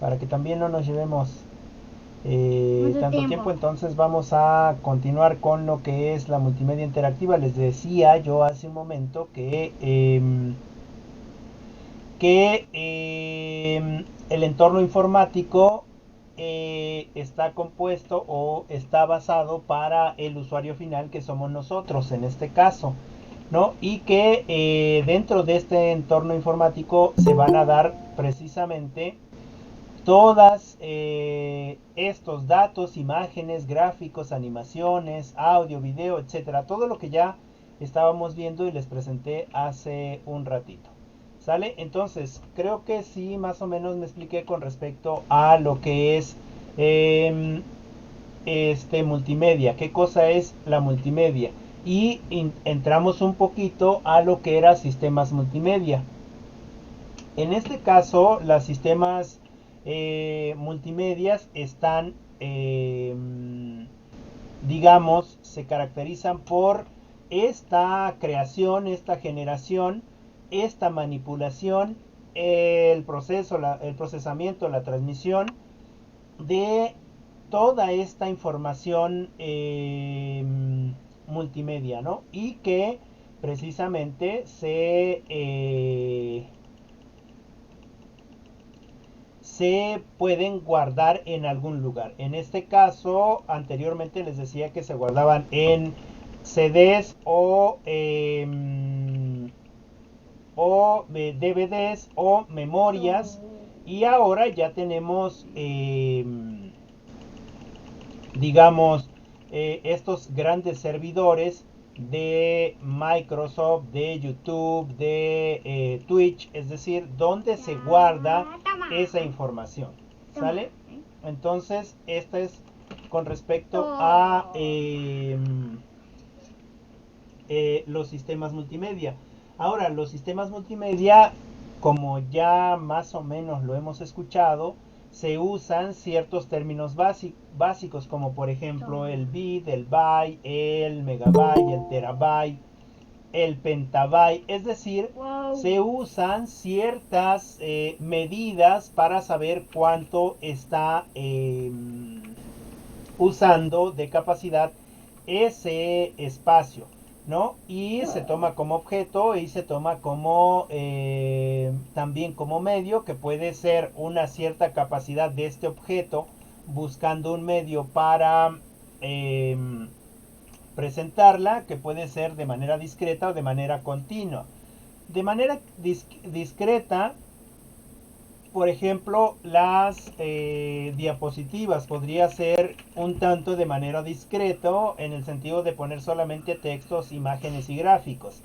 para que también no nos llevemos Mucho tanto tiempo. tiempo. Entonces vamos a continuar con lo que es la multimedia interactiva. Les decía yo hace un momento que el entorno informático está compuesto o está basado para el usuario final, que somos nosotros en este caso, ¿no? Y que dentro de este entorno informático se van a dar precisamente todas estos datos, imágenes, gráficos, animaciones, audio, video, etcétera, todo lo que ya estábamos viendo y les presenté hace un ratito. ¿Sale? Entonces, creo que sí, más o menos me expliqué con respecto a lo que es multimedia. ¿Qué cosa es la multimedia? Y entramos un poquito a lo que era sistemas multimedia. En este caso, los sistemas multimedias están, digamos, se caracterizan por esta creación, esta generación, esta manipulación, el proceso, el procesamiento, la transmisión de toda esta información multimedia, ¿no? Y que precisamente se pueden guardar en algún lugar. En este caso, anteriormente les decía que se guardaban en CDs o DVDs o memorias. Y ahora ya tenemos, digamos, estos grandes servidores de Microsoft, de YouTube, de Twitch, es decir, donde se guarda esa información. ¿Sale? Entonces, esta es con respecto a los sistemas multimedia. Ahora, los sistemas multimedia, como ya más o menos lo hemos escuchado, se usan ciertos términos básicos, como por ejemplo el bit, el byte, el megabyte, el terabyte, el pentabyte. Es decir, se usan ciertas medidas para saber cuánto está usando de capacidad ese espacio, ¿no? Y se toma como objeto y se toma como también como medio, que puede ser una cierta capacidad de este objeto, buscando un medio para eh, presentarla, que puede ser de manera discreta o de manera continua. De manera discreta, por ejemplo, las diapositivas podría ser un tanto de manera discreto, en el sentido de poner solamente textos, imágenes y gráficos,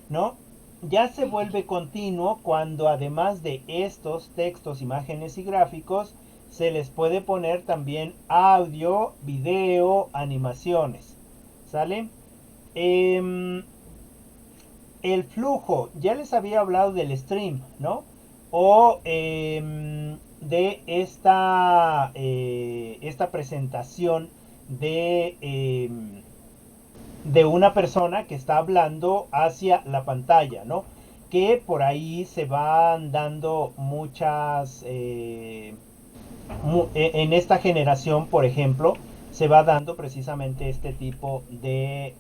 ¿no? Ya se vuelve continuo cuando, además de estos textos, imágenes y gráficos, se les puede poner también audio, video, animaciones. ¿Sale? Eh, el flujo, ya les había hablado del stream, ¿no? O esta presentación de una persona que está hablando hacia la pantalla, ¿no? Que por ahí se van dando muchas, en esta generación, por ejemplo, se va dando precisamente este tipo de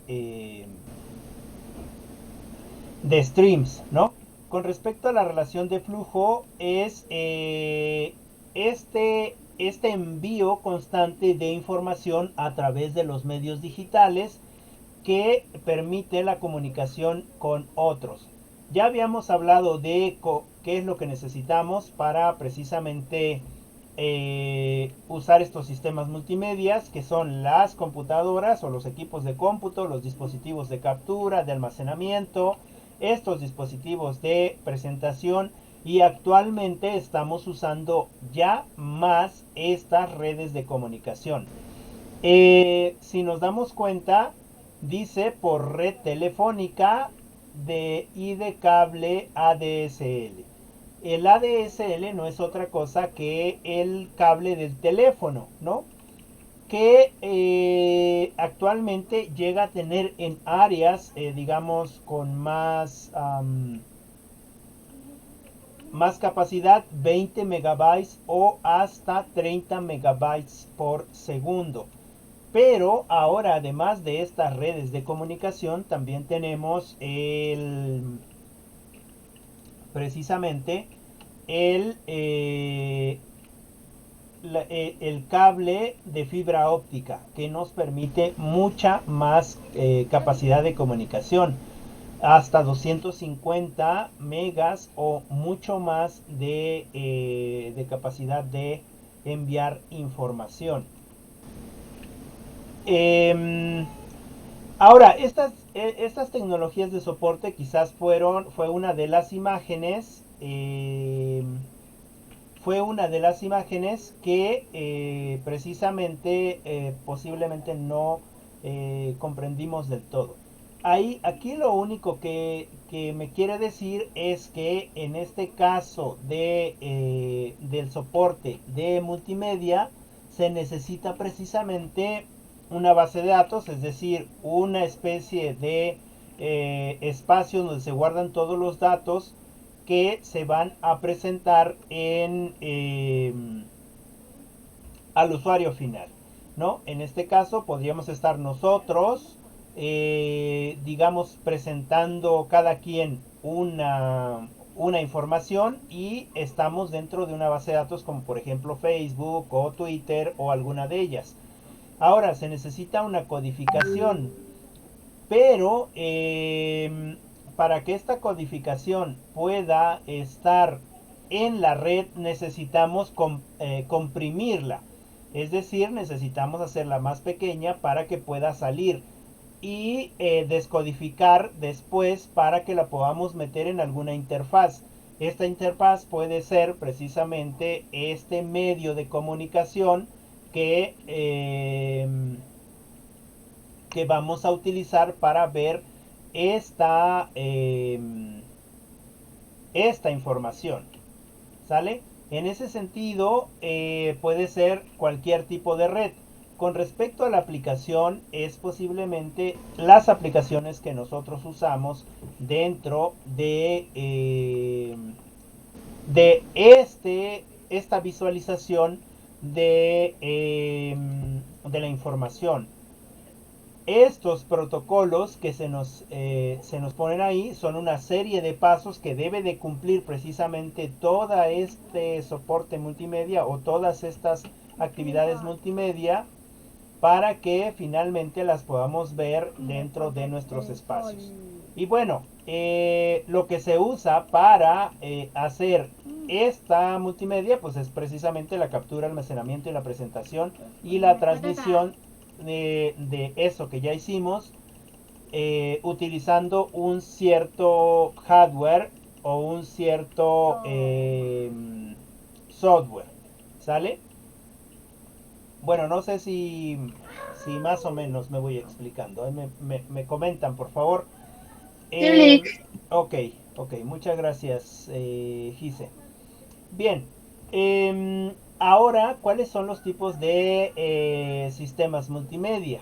streams, ¿no? Con respecto a la relación de flujo, es este envío constante de información a través de los medios digitales que permite la comunicación con otros. Ya habíamos hablado de qué es lo que necesitamos para precisamente usar estos sistemas multimedias, que son las computadoras o los equipos de cómputo, los dispositivos de captura, de almacenamiento, estos dispositivos de presentación, y actualmente estamos usando ya más estas redes de comunicación. Si nos damos cuenta, dice por red telefónica y de cable ADSL. El ADSL no es otra cosa que el cable del teléfono, ¿no? Que actualmente llega a tener en áreas, digamos, con más más capacidad 20 megabytes o hasta 30 megabytes por segundo. Pero ahora, además de estas redes de comunicación, también tenemos precisamente el cable de fibra óptica, que nos permite mucha más capacidad de comunicación, hasta 250 megas o mucho más de capacidad de enviar información. Ahora, estas tecnologías de soporte quizás fue una de las imágenes, que precisamente posiblemente no comprendimos del todo. Aquí lo único que me quiere decir es que en este caso del soporte de multimedia se necesita precisamente una base de datos, es decir, una especie de espacio donde se guardan todos los datos que se van a presentar al usuario final, ¿no? En este caso podríamos estar nosotros, digamos, presentando cada quien una información, y estamos dentro de una base de datos como por ejemplo Facebook o Twitter o alguna de ellas. Ahora se necesita una codificación, pero para que esta codificación pueda estar en la red necesitamos comprimirla, es decir, necesitamos hacerla más pequeña para que pueda salir y descodificar después para que la podamos meter en alguna interfaz. Esta interfaz puede ser precisamente este medio de comunicación que vamos a utilizar para ver esta información, ¿sale? En ese sentido puede ser cualquier tipo de red. Con respecto a la aplicación, es posiblemente las aplicaciones que nosotros usamos dentro de esta visualización de la información. Estos protocolos que se nos ponen ahí son una serie de pasos que debe de cumplir precisamente todo este soporte multimedia o todas estas actividades multimedia para que finalmente las podamos ver dentro de nuestros espacios. Y bueno, lo que se usa para hacer esta multimedia pues es precisamente la captura, almacenamiento y la presentación y la transmisión de eso que ya hicimos, utilizando un cierto hardware o un cierto software, ¿sale? Bueno, no sé si más o menos me voy explicando. Me comentan, por favor. Ok, muchas gracias, Gise. Bien, ahora, ¿cuáles son los tipos de sistemas multimedia?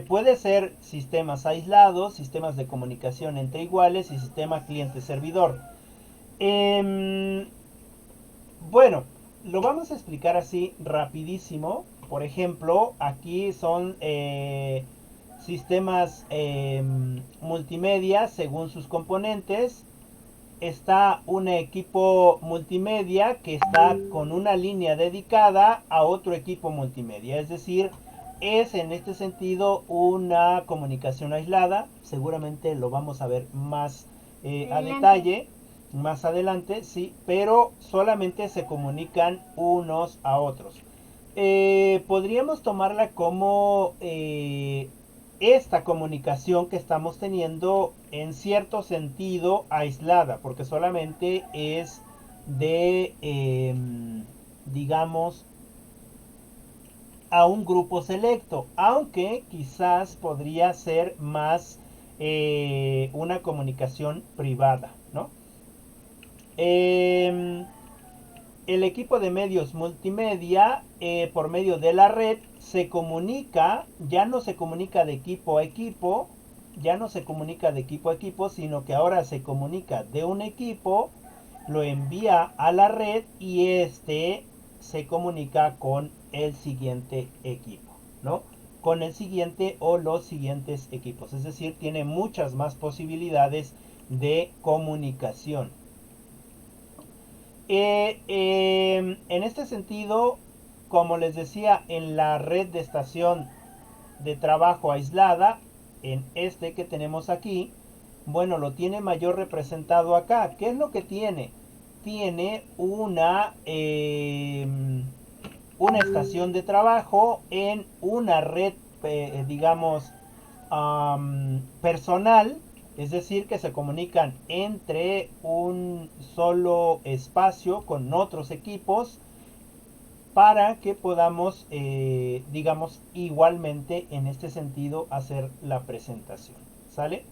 Puede ser sistemas aislados, sistemas de comunicación entre iguales y sistema cliente-servidor. Bueno, lo vamos a explicar así rapidísimo. Por ejemplo, aquí son sistemas multimedia según sus componentes. Está un equipo multimedia que está con una línea dedicada a otro equipo multimedia, es decir, es en este sentido una comunicación aislada. Seguramente lo vamos a ver más a detalle más adelante, sí, pero solamente se comunican unos a otros. Podríamos tomarla como esta comunicación que estamos teniendo en cierto sentido aislada, porque solamente es de digamos a un grupo selecto, aunque quizás podría ser más una comunicación privada, ¿no? El equipo de medios multimedia por medio de la red se comunica, ya no se comunica de equipo a equipo, ya no se comunica de equipo a equipo, sino que ahora se comunica de un equipo, lo envía a la red y este se comunica con el siguiente equipo, ¿no? Con el siguiente o los siguientes equipos. Es decir, tiene muchas más posibilidades de comunicación. En este sentido, como les decía, en la red de estación de trabajo aislada, en este que tenemos aquí, bueno, lo tiene mayor representado acá. ¿Qué es lo que tiene? Tiene una estación de trabajo en una red, digamos, personal, es decir, que se comunican entre un solo espacio con otros equipos para que podamos, digamos, igualmente en este sentido hacer la presentación. ¿Sale?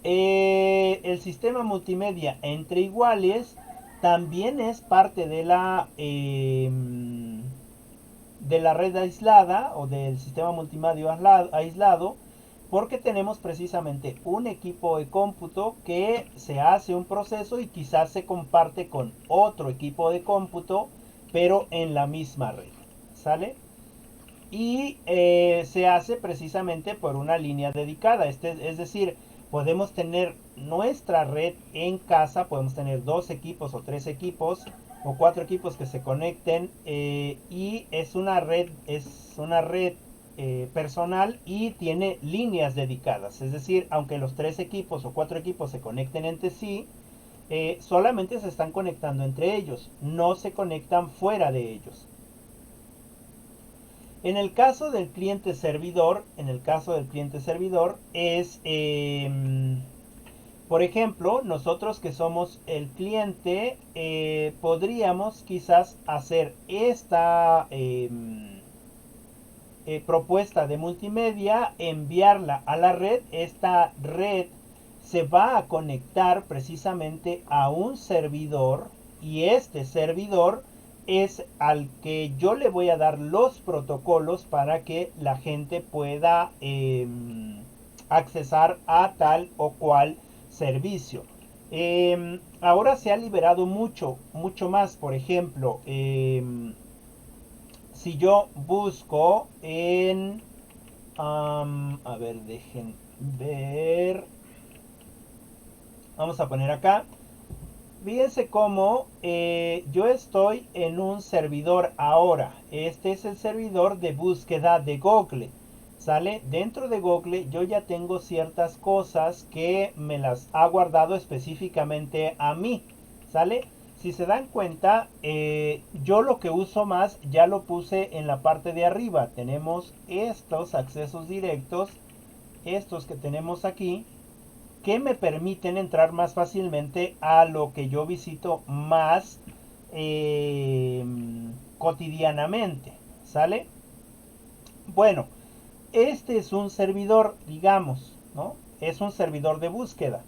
El sistema multimedia entre iguales también es parte de la red aislada o del sistema multimedia aislado, porque tenemos precisamente un equipo de cómputo que se hace un proceso y quizás se comparte con otro equipo de cómputo, pero en la misma red. ¿Sale? Y se hace precisamente por una línea dedicada. Es decir, podemos tener nuestra red en casa, podemos tener 2 equipos o 3 equipos o 4 equipos que se conecten y es una red personal y tiene líneas dedicadas. Es decir, aunque los 3 equipos o 4 equipos se conecten entre sí, solamente se están conectando entre ellos, no se conectan fuera de ellos. En el caso del cliente servidor, es, por ejemplo, nosotros que somos el cliente, podríamos quizás hacer esta propuesta de multimedia, enviarla a la red. Esta red se va a conectar precisamente a un servidor y este servidor es al que yo le voy a dar los protocolos para que la gente pueda accesar a tal o cual servicio. Ahora se ha liberado mucho más. Por ejemplo, si yo busco en a ver, dejen ver, vamos a poner acá. Fíjense cómo yo estoy en un servidor ahora. Este es el servidor de búsqueda de Google. ¿Sale? Dentro de Google yo ya tengo ciertas cosas que me las ha guardado específicamente a mí. ¿Sale? Si se dan cuenta, yo lo que uso más ya lo puse en la parte de arriba. Tenemos estos accesos directos, estos que tenemos aquí, que me permiten entrar más fácilmente a lo que yo visito más cotidianamente. ¿Sale? Bueno, este es un servidor, digamos, ¿no? Es un servidor de búsqueda.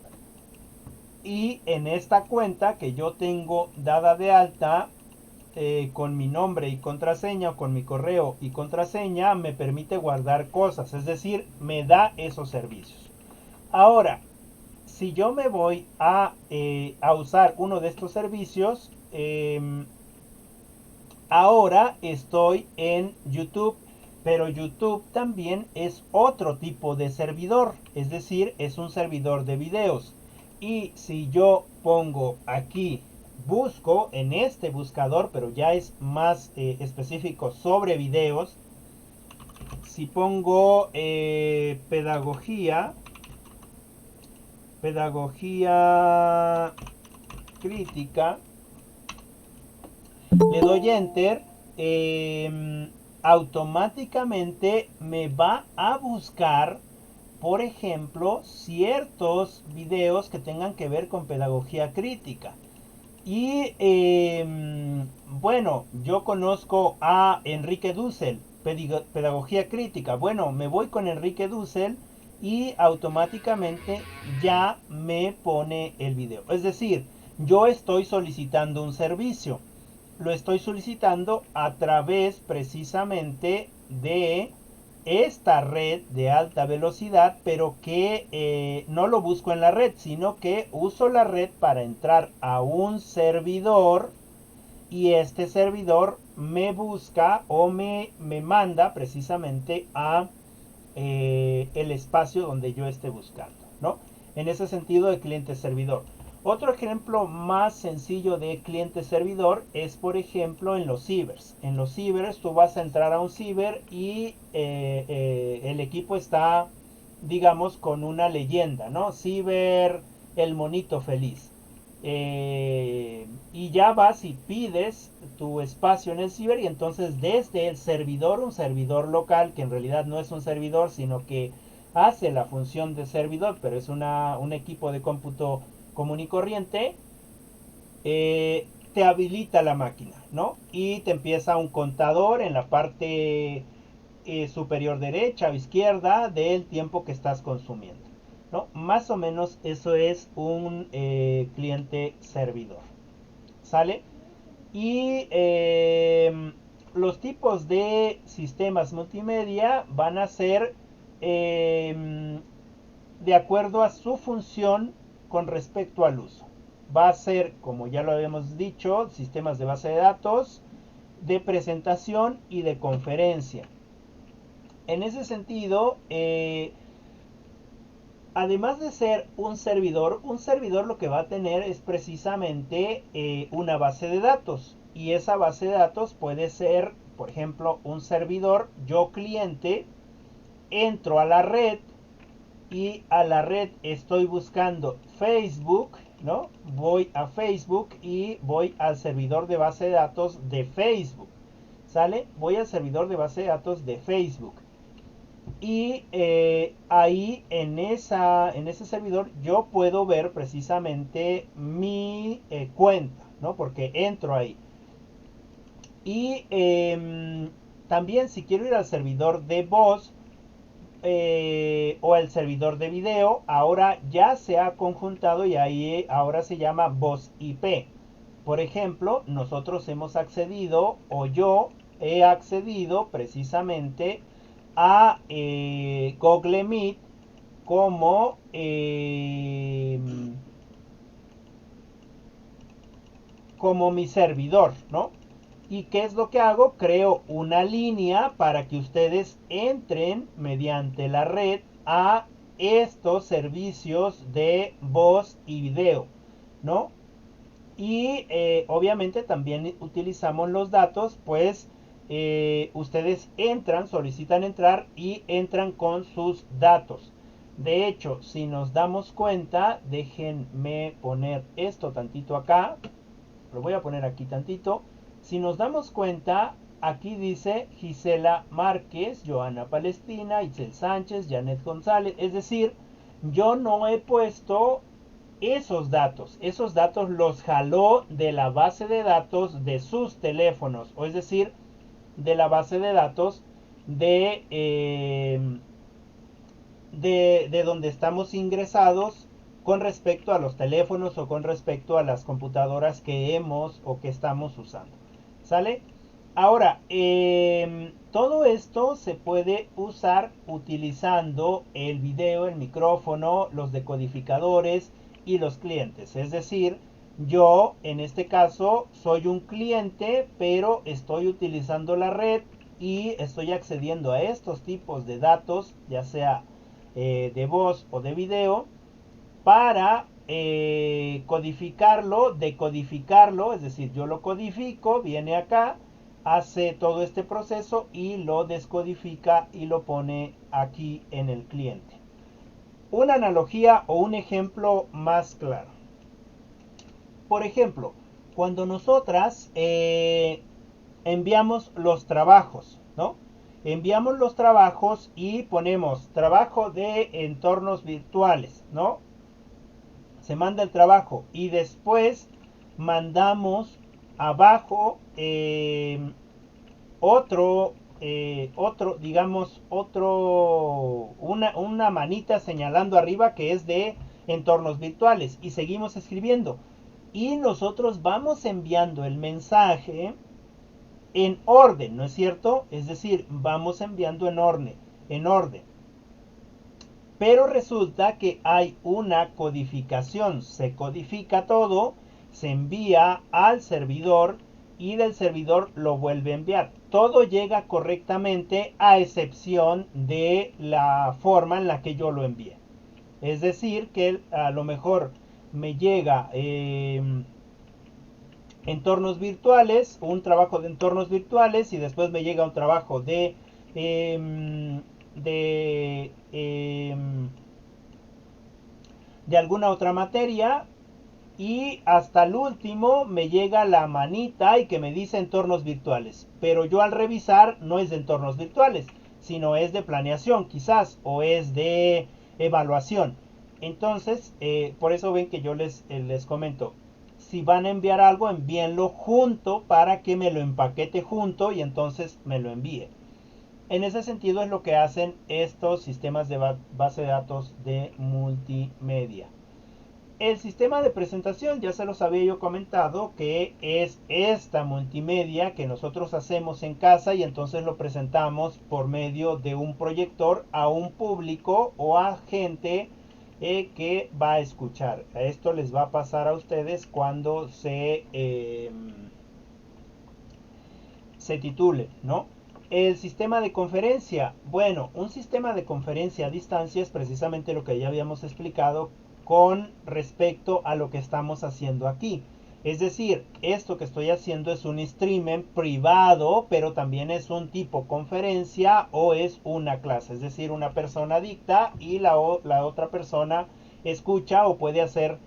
Y en esta cuenta que yo tengo dada de alta, con mi nombre y contraseña, o con mi correo y contraseña, me permite guardar cosas. Es decir, me da esos servicios. Ahora, si yo me voy a usar uno de estos servicios, ahora estoy en YouTube, pero YouTube también es otro tipo de servidor, es decir, es un servidor de videos. Y si yo pongo aquí, busco en este buscador, pero ya es más específico sobre videos, si pongo pedagogía crítica, le doy enter, automáticamente me va a buscar, por ejemplo, ciertos videos que tengan que ver con pedagogía crítica. Y bueno, yo conozco a Enrique Dussel, pedagogía crítica. Bueno, me voy con Enrique Dussel y automáticamente ya me pone el video. Es decir, yo estoy solicitando un servicio. Lo estoy solicitando a través precisamente de esta red de alta velocidad, pero que no lo busco en la red, sino que uso la red para entrar a un servidor y este servidor me busca o me manda precisamente a el espacio donde yo esté buscando, ¿no? En ese sentido de cliente-servidor. Otro ejemplo más sencillo de cliente-servidor es, por ejemplo, en los cibers. En los cibers tú vas a entrar a un ciber y el equipo está, digamos, con una leyenda, ¿no? Ciber, el monito feliz. Y ya vas y pides tu espacio en el ciber y entonces desde el servidor, un servidor local que en realidad no es un servidor sino que hace la función de servidor, pero es un equipo de cómputo común y corriente, te habilita la máquina, ¿no? Y te empieza un contador en la parte superior derecha o izquierda del tiempo que estás consumiendo, ¿no? Más o menos eso es un cliente servidor, ¿sale? Y los tipos de sistemas multimedia van a ser de acuerdo a su función con respecto al uso. Va a ser, como ya lo habíamos dicho, sistemas de base de datos, de presentación y de conferencia. En ese sentido, además de ser un servidor lo que va a tener es precisamente una base de datos. Y esa base de datos puede ser, por ejemplo, un servidor, yo cliente, entro a la red y a la red estoy buscando Facebook, ¿no? Voy a Facebook y voy al servidor de base de datos de Facebook, ¿sale? Voy al servidor de base de datos de Facebook. Y ahí en ese servidor yo puedo ver precisamente mi cuenta, ¿no? Porque entro ahí. Y también si quiero ir al servidor de voz, o el servidor de video, ahora ya se ha conjuntado y ahí ahora se llama voz IP. Por ejemplo, nosotros hemos accedido o yo he accedido precisamente a Google Meet como como mi servidor, ¿no? ¿Y qué es lo que hago? Creo una línea para que ustedes entren mediante la red a estos servicios de voz y video, ¿no? Y obviamente también utilizamos los datos, pues ustedes entran, solicitan entrar y entran con sus datos. De hecho, si nos damos cuenta, déjenme poner esto tantito acá, lo voy a poner aquí tantito. Si nos damos cuenta, aquí dice Gisela Márquez, Joana Palestina, Itzel Sánchez, Janet González. Es decir, yo no he puesto esos datos los jaló de la base de datos de sus teléfonos, o es decir, de la base de datos de donde estamos ingresados con respecto a los teléfonos o con respecto a las computadoras que hemos o que estamos usando. ¿Sale? Ahora, todo esto se puede usar utilizando el video, el micrófono, los decodificadores y los clientes. Es decir, yo en este caso soy un cliente, pero estoy utilizando la red y estoy accediendo a estos tipos de datos, ya sea de voz o de video, para codificarlo, decodificarlo, es decir, yo lo codifico, viene acá, hace todo este proceso y lo descodifica y lo pone aquí en el cliente. Una analogía o un ejemplo más claro. Por ejemplo, cuando nosotras enviamos los trabajos, ¿no? Enviamos los trabajos y ponemos trabajo de entornos virtuales, ¿no? Se manda el trabajo y después mandamos abajo una manita señalando arriba que es de entornos virtuales y seguimos escribiendo. Y nosotros vamos enviando el mensaje en orden, ¿no es cierto? Es decir, vamos enviando en orden. en orden. Pero resulta que hay una codificación, se codifica todo, se envía al servidor y del servidor lo vuelve a enviar. Todo llega correctamente a excepción de la forma en la que yo lo envié. Es decir, que a lo mejor me llega entornos virtuales, un trabajo de entornos virtuales y después me llega un trabajo de, de alguna otra materia y hasta el último me llega la manita y que me dice entornos virtuales. Pero yo al revisar no es de entornos virtuales, sino es de planeación quizás o es de evaluación. Entonces, por eso ven que yo les comento, si van a enviar algo, envíenlo junto para que me lo empaquete junto y entonces me lo envíe. En ese sentido es lo que hacen estos sistemas de base de datos de multimedia. El sistema de presentación ya se los había yo comentado que es esta multimedia que nosotros hacemos en casa y entonces lo presentamos por medio de un proyector a un público o a gente que va a escuchar. Esto les va a pasar a ustedes cuando se titule, ¿no? El sistema de conferencia. Bueno, un sistema de conferencia a distancia es precisamente lo que ya habíamos explicado con respecto a lo que estamos haciendo aquí. Es decir, esto que estoy haciendo es un streaming privado, pero también es un tipo conferencia o es una clase. Es decir, una persona dicta y la otra persona escucha o puede hacer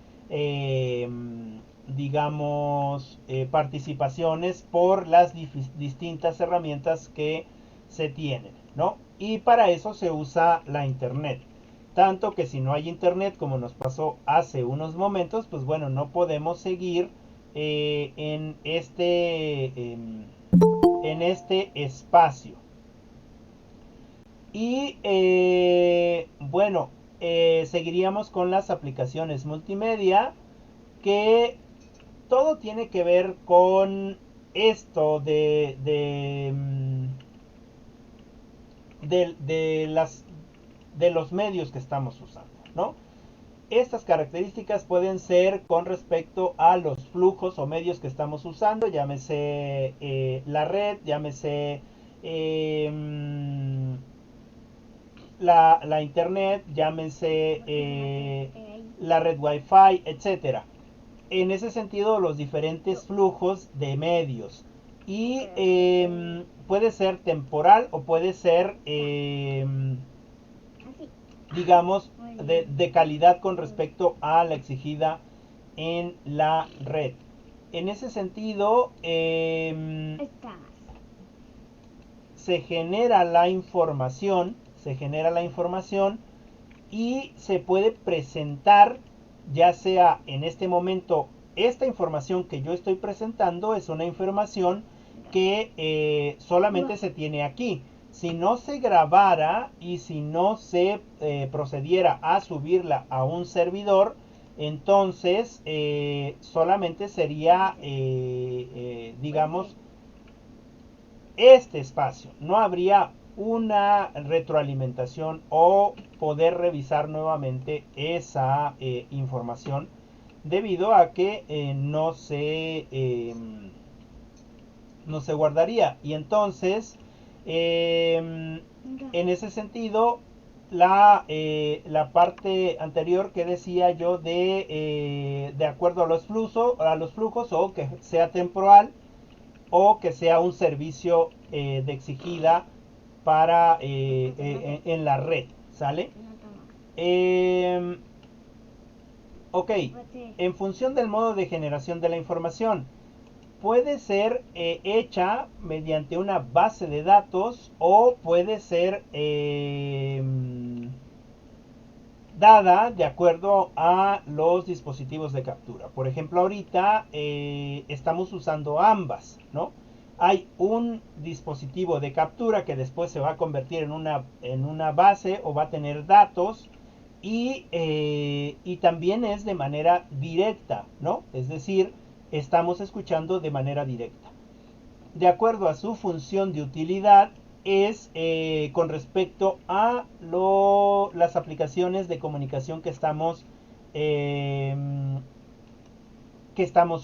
digamos, participaciones por las distintas herramientas que se tienen, ¿no? Y para eso se usa la internet. Tanto que si no hay internet, como nos pasó hace unos momentos, pues bueno, no podemos seguir en este espacio. Y bueno, seguiríamos con las aplicaciones multimedia que todo tiene que ver con esto de los medios que estamos usando, ¿no? Estas características pueden ser con respecto a los flujos o medios que estamos usando, llámese la red, llámese la internet, llámese la red wifi, etcétera. En ese sentido, los diferentes flujos de medios. Y puede ser temporal o puede ser, digamos, de calidad con respecto a la exigida en la red. En ese sentido, se genera la información y se puede presentar, ya sea en este momento, esta información que yo estoy presentando es una información que solamente se tiene aquí. Si no se grabara y si no se procediera a subirla a un servidor, entonces solamente sería, digamos, este espacio. No habría una retroalimentación o poder revisar nuevamente esa información debido a que no se guardaría. Y entonces, en ese sentido, la parte anterior que decía yo de acuerdo a los flujos o que sea temporal o que sea un servicio de exigida para en la red, ¿sale? Ok, en función del modo de generación de la información, puede ser hecha mediante una base de datos o puede ser dada de acuerdo a los dispositivos de captura. Por ejemplo, ahorita estamos usando ambas, ¿no? Hay un dispositivo de captura que después se va a convertir en una base o va a tener datos y también es de manera directa, ¿no? Es decir, estamos escuchando de manera directa. De acuerdo a su función de utilidad, es con respecto a las aplicaciones de comunicación que estamos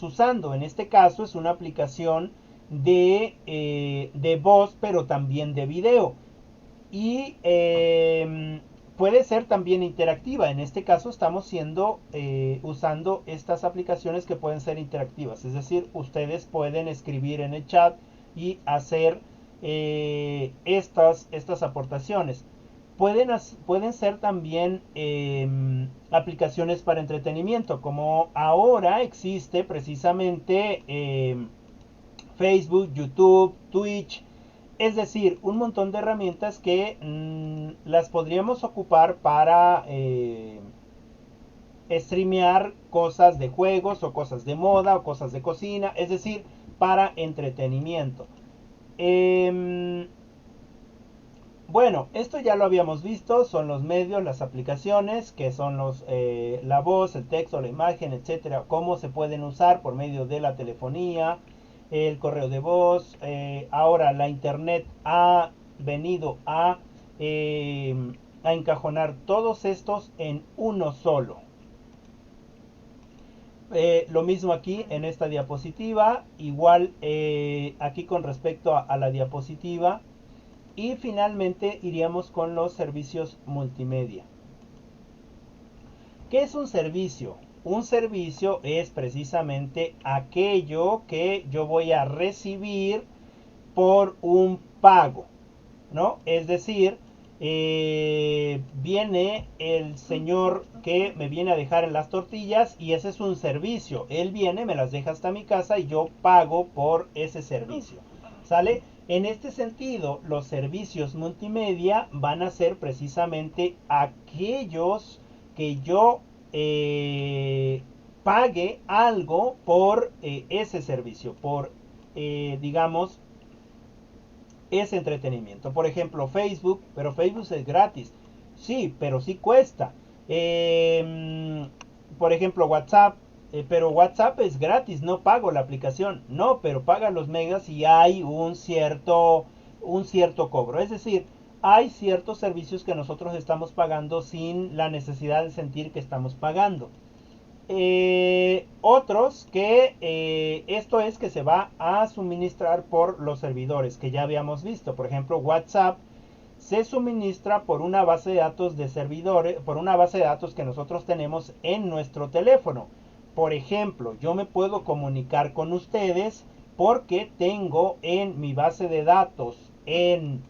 usando. En este caso es una aplicación de voz, pero también de video. Y puede ser también interactiva. En este caso estamos usando estas aplicaciones que pueden ser interactivas. Es decir, ustedes pueden escribir en el chat y hacer estas aportaciones. Pueden ser también aplicaciones para entretenimiento, como ahora existe precisamente Facebook, YouTube, Twitch. Es decir, un montón de herramientas que las podríamos ocupar para streamear cosas de juegos o cosas de moda o cosas de cocina, es decir, para entretenimiento. Bueno, esto ya lo habíamos visto, son los medios, las aplicaciones, que son la voz, el texto, la imagen, etcétera, cómo se pueden usar por medio de la telefonía, el correo de voz. Ahora la internet ha venido a encajonar todos estos en uno solo. Lo mismo aquí en esta diapositiva, igual aquí con respecto a la diapositiva. Y finalmente iríamos con los servicios multimedia. ¿Qué es un servicio? Un servicio es precisamente aquello que yo voy a recibir por un pago, ¿no? Es decir, viene el señor que me viene a dejar en las tortillas y ese es un servicio. Él viene, me las deja hasta mi casa y yo pago por ese servicio. ¿Sale? En este sentido, los servicios multimedia van a ser precisamente aquellos que yo pague algo por ese servicio, por, digamos, ese entretenimiento. Por ejemplo, Facebook, pero Facebook es gratis. Sí, pero sí cuesta. Por ejemplo, WhatsApp, pero WhatsApp es gratis, no pago la aplicación. No, pero paga los megas y hay un cierto cobro. Es decir, hay ciertos servicios que nosotros estamos pagando sin la necesidad de sentir que estamos pagando. Otros que esto es que se va a suministrar por los servidores que ya habíamos visto. Por ejemplo, WhatsApp se suministra por una base de datos de servidores, por una base de datos que nosotros tenemos en nuestro teléfono. Por ejemplo, yo me puedo comunicar con ustedes porque tengo en mi base de datos en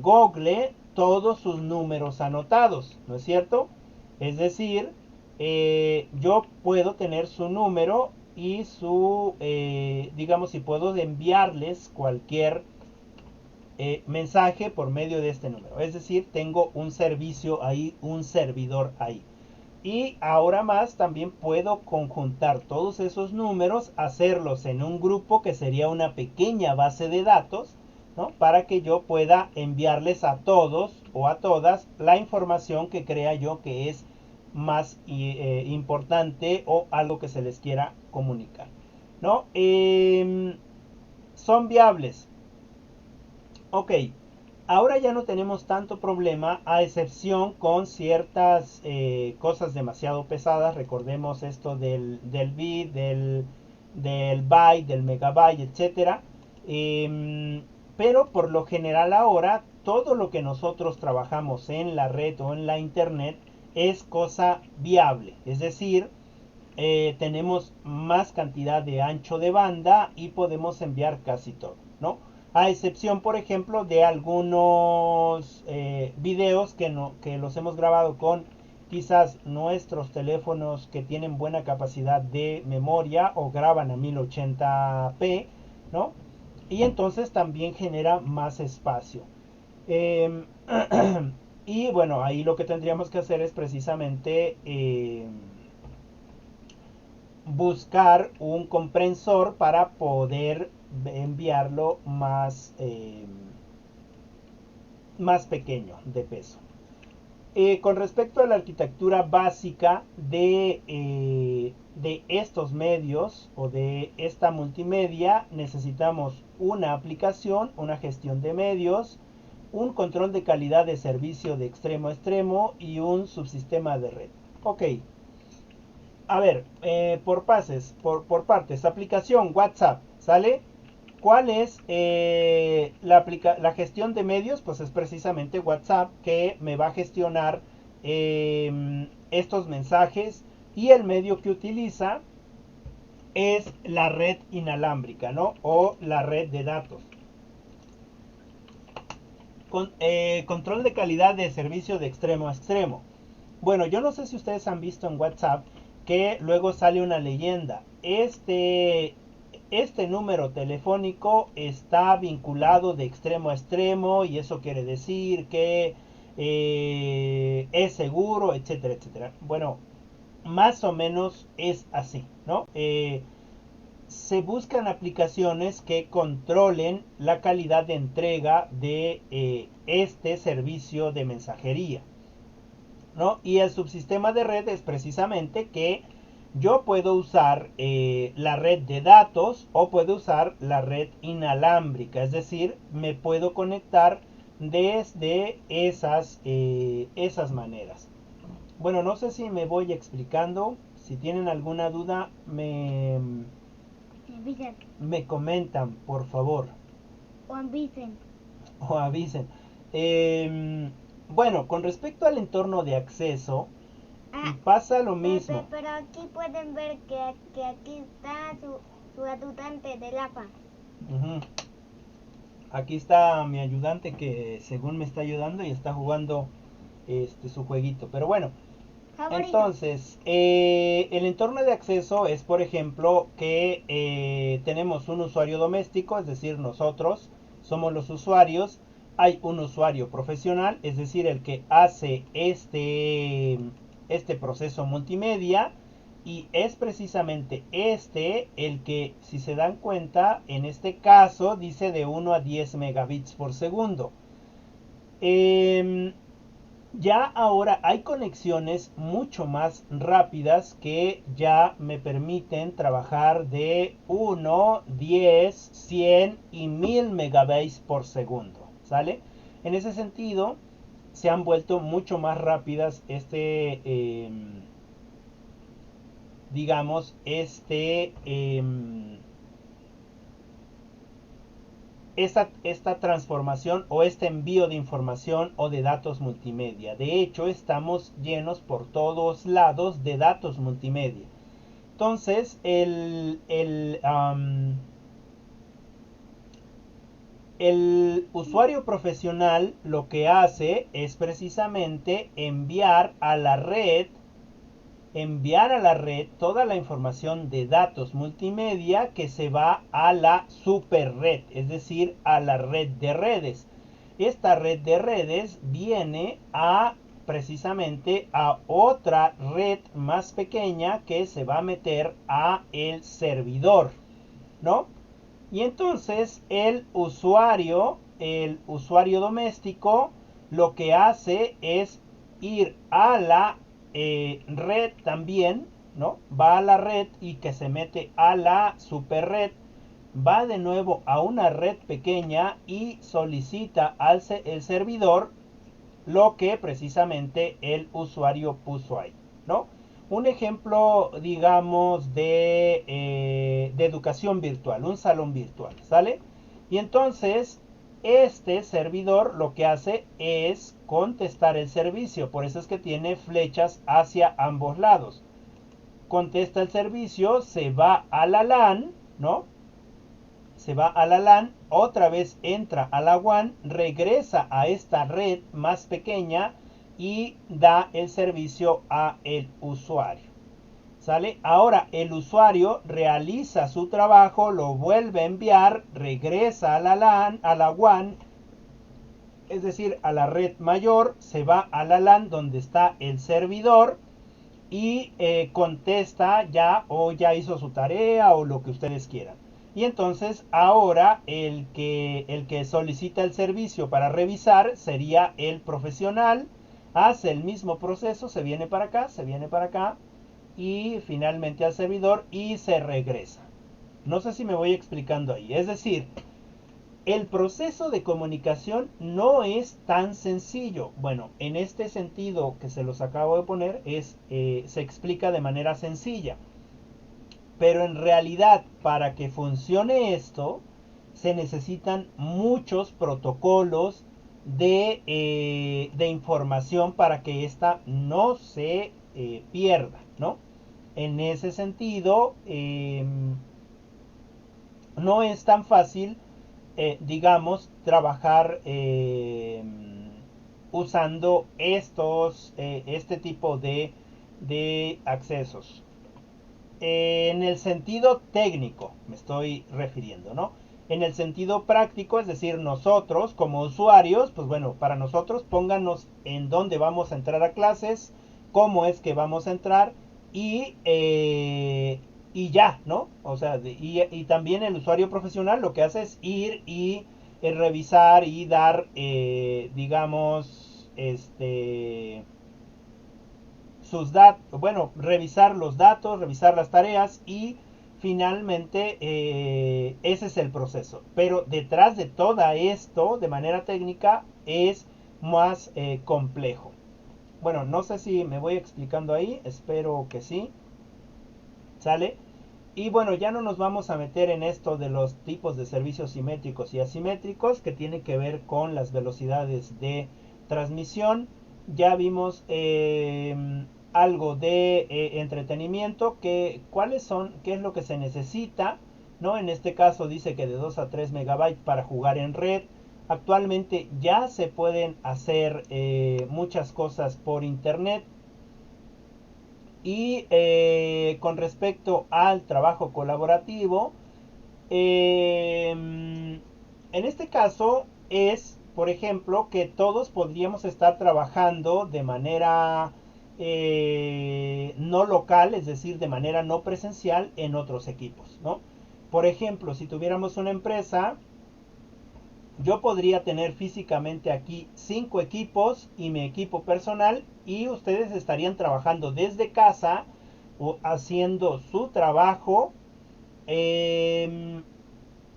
Google todos sus números anotados, ¿no es cierto? Es decir, yo puedo tener su número y digamos, si puedo enviarles cualquier mensaje por medio de este número. Es decir, tengo un servicio ahí, un servidor ahí. Y ahora más también puedo conjuntar todos esos números, hacerlos en un grupo que sería una pequeña base de datos, ¿no? Para que yo pueda enviarles a todos o a todas la información que crea yo que es más importante o algo que se les quiera comunicar, ¿no? Son viables. Ok, ahora ya no tenemos tanto problema, a excepción con ciertas cosas demasiado pesadas. Recordemos esto del bit, del byte, del megabyte, etcétera. Pero por lo general ahora todo lo que nosotros trabajamos en la red o en la internet es cosa viable. Es decir, tenemos más cantidad de ancho de banda y podemos enviar casi todo, ¿no? A excepción, por ejemplo, de algunos videos que los hemos grabado con quizás nuestros teléfonos que tienen buena capacidad de memoria o graban a 1080p, ¿no? Y entonces también genera más espacio. Y bueno, ahí lo que tendríamos que hacer es precisamente buscar un comprensor para poder enviarlo más pequeño de peso. Con respecto a la arquitectura básica de estos medios o de esta multimedia, necesitamos una aplicación, una gestión de medios, un control de calidad de servicio de extremo a extremo y un subsistema de red. Ok, a ver, por partes, aplicación WhatsApp, ¿sale? ¿Cuál es la gestión de medios? Pues es precisamente WhatsApp que me va a gestionar estos mensajes y el medio que utiliza es la red inalámbrica, ¿no? O la red de datos. Control de calidad de servicio de extremo a extremo. Bueno, yo no sé si ustedes han visto en WhatsApp que luego sale una leyenda. Este número telefónico está vinculado de extremo a extremo y eso quiere decir que es seguro, etcétera, etcétera. Bueno, más o menos es así, ¿no? Se buscan aplicaciones que controlen la calidad de entrega de este servicio de mensajería, ¿no? Y el subsistema de red es precisamente que yo puedo usar la red de datos o puedo usar la red inalámbrica, es decir, me puedo conectar desde esas maneras. Bueno, no sé si me voy explicando. Si tienen alguna duda, me comentan, por favor. O avisen. O avisen. Bueno, con respecto al entorno de acceso, pasa lo mismo. Pero aquí pueden ver que aquí está su ayudante del APA. Ujú. Aquí está mi ayudante que según me está ayudando y está jugando su jueguito. Pero bueno, Favorito. entonces, el entorno de acceso es, por ejemplo, que tenemos un usuario doméstico, es decir, nosotros somos los usuarios. Hay un usuario profesional, es decir, el que hace este proceso multimedia. Y es precisamente el que, si se dan cuenta, en este caso dice de 1 a 10 megabits por segundo. Ya ahora hay conexiones mucho más rápidas que ya me permiten trabajar de 1, 10, 100 y 1000 megabytes por segundo, ¿sale? En ese sentido, se han vuelto mucho más rápidas digamos, esta transformación o este envío de información o de datos multimedia. De hecho, estamos llenos por todos lados de datos multimedia. Entonces, el usuario profesional lo que hace es precisamente enviar a la red toda la información de datos multimedia que se va a la superred, es decir, a la red de redes. Esta red de redes viene precisamente a otra red más pequeña que se va a meter a el servidor, ¿no? Y entonces el usuario doméstico lo que hace es ir a la red también, ¿no? Va a la red y que se mete a la superred, va de nuevo a una red pequeña y solicita el servidor lo que precisamente el usuario puso ahí, ¿no? Un ejemplo, digamos, de educación virtual, un salón virtual, ¿sale? Y entonces, este servidor lo que hace es contestar el servicio, por eso es que tiene flechas hacia ambos lados. Contesta el servicio, se va a la LAN, ¿no? Se va a la LAN, otra vez entra a la WAN, regresa a esta red más pequeña y da el servicio a el usuario. ¿Sale? Ahora el usuario realiza su trabajo, lo vuelve a enviar, regresa a la LAN, a la WAN, es decir, a la red mayor, se va a la LAN donde está el servidor y contesta ya o ya hizo su tarea o lo que ustedes quieran. Y entonces ahora el que solicita el servicio para revisar sería el profesional hace el mismo proceso, se viene para acá y finalmente al servidor y se regresa. No sé si me voy explicando ahí. Es decir, el proceso de comunicación no es tan sencillo. Bueno, en este sentido que se los acabo de poner, se explica de manera sencilla. Pero en realidad, para que funcione esto, se necesitan muchos protocolos de información para que ésta no se pierda, ¿no? En ese sentido, no es tan fácil, digamos, trabajar usando este tipo de accesos. En el sentido técnico me estoy refiriendo, ¿no? En el sentido práctico, es decir, nosotros como usuarios, pues bueno, para nosotros pónganos en dónde vamos a entrar a clases, cómo es que vamos a entrar y ya, ¿no? O sea, y también el usuario profesional lo que hace es ir y revisar y dar, digamos, bueno, revisar los datos, revisar las tareas y finalmente ese es el proceso. Pero detrás de todo esto, de manera técnica, es más complejo. Bueno, no sé si me voy explicando ahí, espero que sí. ¿Sale? Y bueno, ya no nos vamos a meter en esto de los tipos de servicios simétricos y asimétricos que tiene que ver con las velocidades de transmisión. Ya vimos algo de entretenimiento, cuáles son, qué es lo que se necesita, ¿no? En este caso dice que de 2 a 3 megabytes para jugar en red. Actualmente ya se pueden hacer muchas cosas por internet. Y con respecto al trabajo colaborativo, en este caso es, por ejemplo, que todos podríamos estar trabajando de manera no local, es decir, de manera no presencial en otros equipos, ¿no? Por ejemplo, si tuviéramos una empresa, yo podría tener físicamente aquí 5 equipos y mi equipo personal y ustedes estarían trabajando desde casa o haciendo su trabajo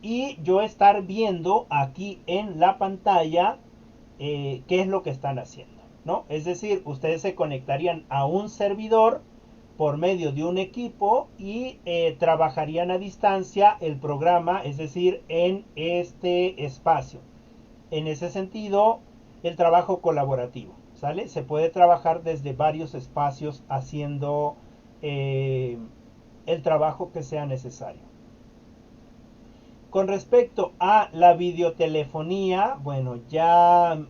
y yo estar viendo aquí en la pantalla qué es lo que están haciendo, ¿no? Es decir, ustedes se conectarían a un servidor por medio de un equipo y trabajarían a distancia el programa, es decir, en este espacio. En ese sentido, el trabajo colaborativo, ¿sale? Se puede trabajar desde varios espacios haciendo el trabajo que sea necesario. Con respecto a la videotelefonía, bueno, ya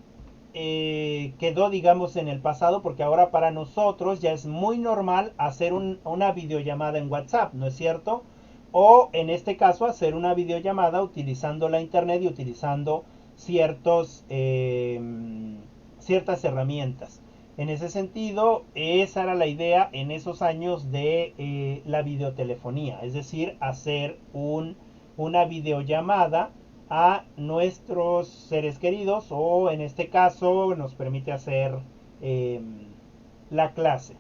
quedó, digamos, en el pasado porque ahora para nosotros ya es muy normal hacer una videollamada en WhatsApp, ¿no es cierto? O en este caso hacer una videollamada utilizando la internet y utilizando ciertas herramientas. En ese sentido, esa era la idea en esos años de la videotelefonía, es decir, hacer una videollamada a nuestros seres queridos o en este caso nos permite hacer la clase.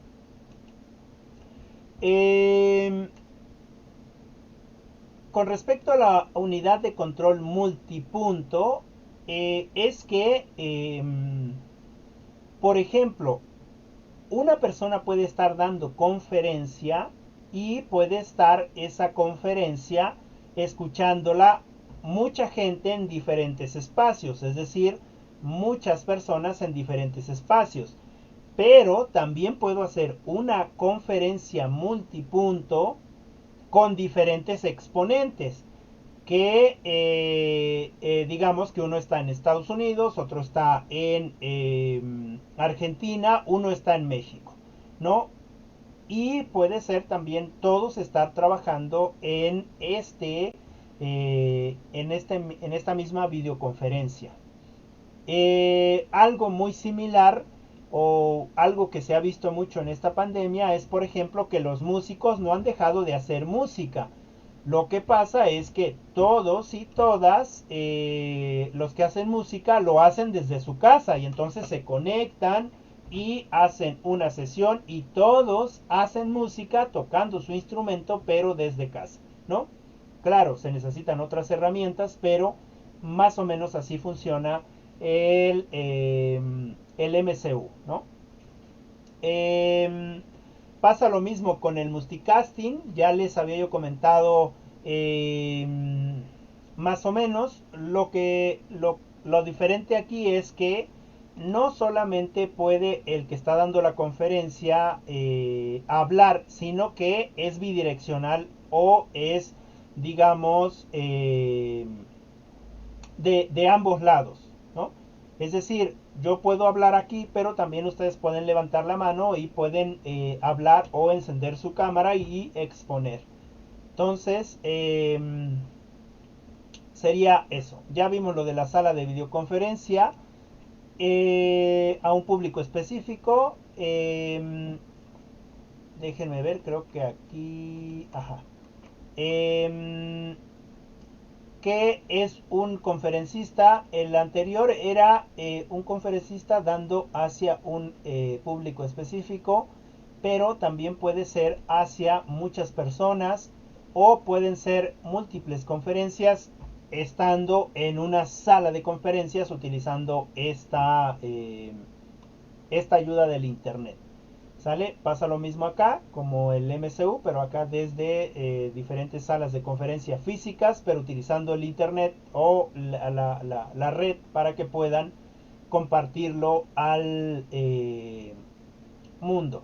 Con respecto a la unidad de control multipunto, es que, por ejemplo, una persona puede estar dando conferencia y puede estar esa conferencia escuchándola mucha gente en diferentes espacios, es decir, muchas personas en diferentes espacios. Pero también puedo hacer una conferencia multipunto con diferentes exponentes que digamos que uno está en Estados Unidos, otro está en Argentina, uno está en México, ¿no? Y puede ser también todos estar trabajando en esta misma videoconferencia. Algo muy similar o algo que se ha visto mucho en esta pandemia es, por ejemplo, que los músicos no han dejado de hacer música. Lo que pasa es que todos y todas los que hacen música lo hacen desde su casa y entonces se conectan y hacen una sesión y todos hacen música tocando su instrumento, pero desde casa, ¿no? Claro, se necesitan otras herramientas, pero más o menos así funciona el MCU, ¿no? Eh, Pasa lo mismo con el multicasting, ya les había yo comentado eh, más o menos. Lo diferente aquí es que no solamente puede el que está dando la conferencia hablar, sino que es bidireccional o es, digamos, de ambos lados, ¿no? Es decir, yo puedo hablar aquí, pero también ustedes pueden levantar la mano y pueden hablar o encender su cámara y exponer. Entonces, sería eso. Ya vimos lo de la sala de videoconferencia a un público específico. Déjenme ver, creo que aquí... Ajá. Eh, que es un conferencista. El anterior era un conferencista dando hacia un público específico, pero también puede ser hacia muchas personas o pueden ser múltiples conferencias estando en una sala de conferencias utilizando esta ayuda del internet. ¿Sale? Pasa lo mismo acá, como el MCU, pero acá desde diferentes salas de conferencia físicas, pero utilizando el internet o la red para que puedan compartirlo al mundo.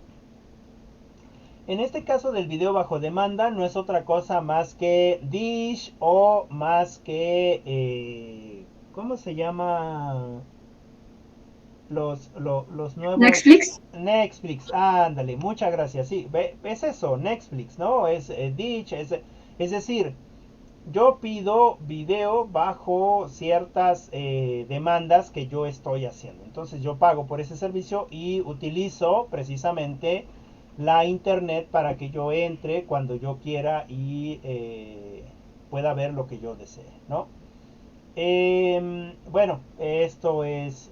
En este caso del video bajo demanda no es otra cosa más que Dish o más que... ¿cómo se llama? Los nuevos Netflix. Netflix, ándale, muchas gracias, sí, es eso, Netflix, ¿no? Es Ditch, es decir, yo pido video bajo ciertas demandas que yo estoy haciendo, entonces yo pago por ese servicio y utilizo precisamente la internet para que yo entre cuando yo quiera y pueda ver lo que yo desee, ¿no? Bueno, esto es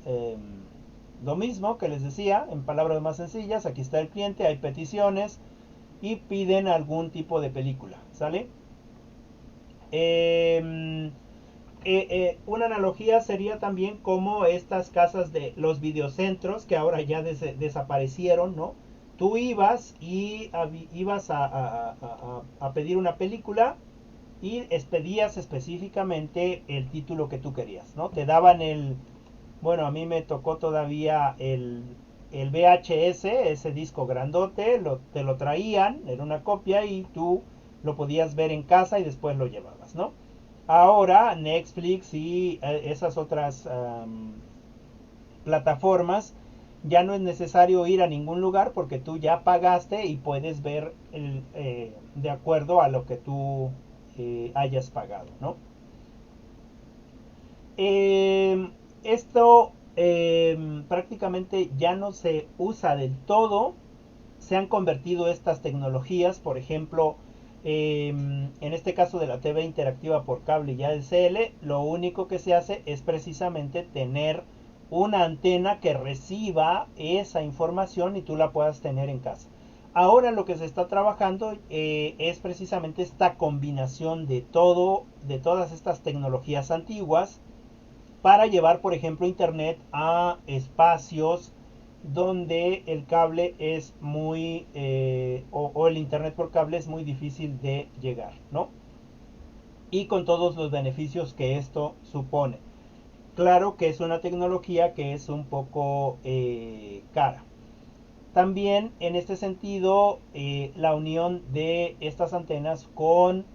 lo mismo que les decía, en palabras más sencillas. Aquí está el cliente, hay peticiones y piden algún tipo de película, ¿sale? Una analogía sería también como estas casas de los videocentros que ahora ya desaparecieron, ¿no? Tú ibas y ibas a pedir una película y pedías específicamente el título que tú querías, ¿no? Te daban bueno, a mí me tocó todavía el VHS, ese disco grandote, te lo traían, era una copia y tú lo podías ver en casa y después lo llevabas, ¿no? Ahora Netflix y esas otras plataformas ya no es necesario ir a ningún lugar porque tú ya pagaste y puedes ver de acuerdo a lo que tú hayas pagado, ¿no? Esto prácticamente ya no se usa del todo. Se han convertido estas tecnologías, por ejemplo, en este caso de la TV interactiva por cable y ADSL, lo único que se hace es precisamente tener una antena que reciba esa información y tú la puedas tener en casa. Ahora lo que se está trabajando es precisamente esta combinación de todas estas tecnologías antiguas para llevar, por ejemplo, internet a espacios donde el cable es muy o el internet por cable es muy difícil de llegar, ¿no? Y con todos los beneficios que esto supone. Claro que es una tecnología que es un poco cara. También en este sentido la unión de estas antenas con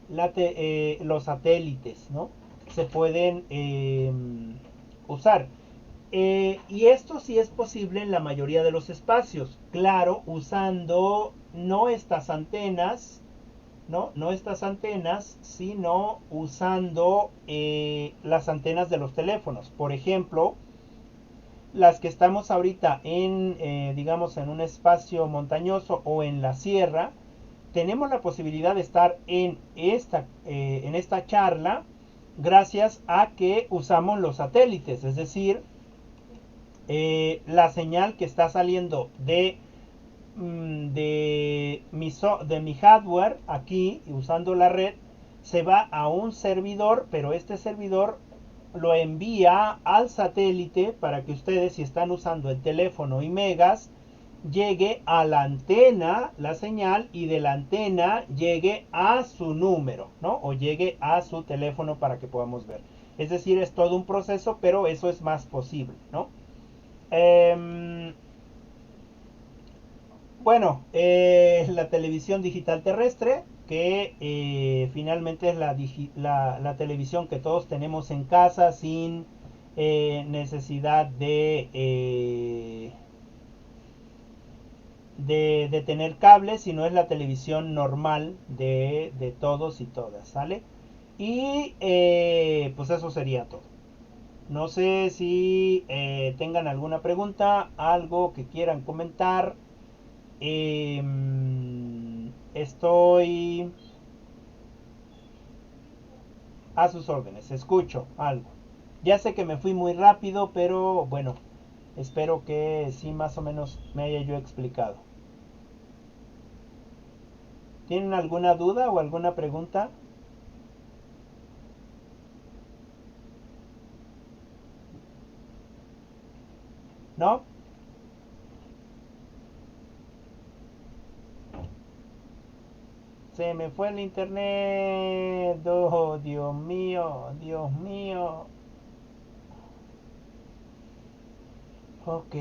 los satélites, ¿no? Se pueden usar. Y esto sí es posible en la mayoría de los espacios. Claro, usando no estas antenas, no estas antenas, sino usando las antenas de los teléfonos. Por ejemplo, las que estamos ahorita digamos, en un espacio montañoso o en la sierra, tenemos la posibilidad de estar en esta charla gracias a que usamos los satélites, es decir, la señal que está saliendo de mi hardware aquí usando la red se va a un servidor, pero este servidor lo envía al satélite para que ustedes, si están usando el teléfono y megas, llegue a la antena la señal y de la antena llegue a su número, ¿no? O llegue a su teléfono para que podamos ver. Es decir, es todo un proceso, pero eso es más posible, ¿no? Bueno, la televisión digital terrestre, que finalmente es la televisión que todos tenemos en casa sin necesidad de tener cable, sino es la televisión normal de todos y todas, ¿sale? Y pues eso sería todo. No sé si tengan alguna pregunta, algo que quieran comentar. Estoy a sus órdenes, escucho algo. Ya sé que me fui muy rápido, pero bueno, espero que sí más o menos me haya yo explicado. ¿Tienen alguna duda o alguna pregunta? ¿No? Se me fue el internet. Oh, Dios mío, Dios mío. Ok.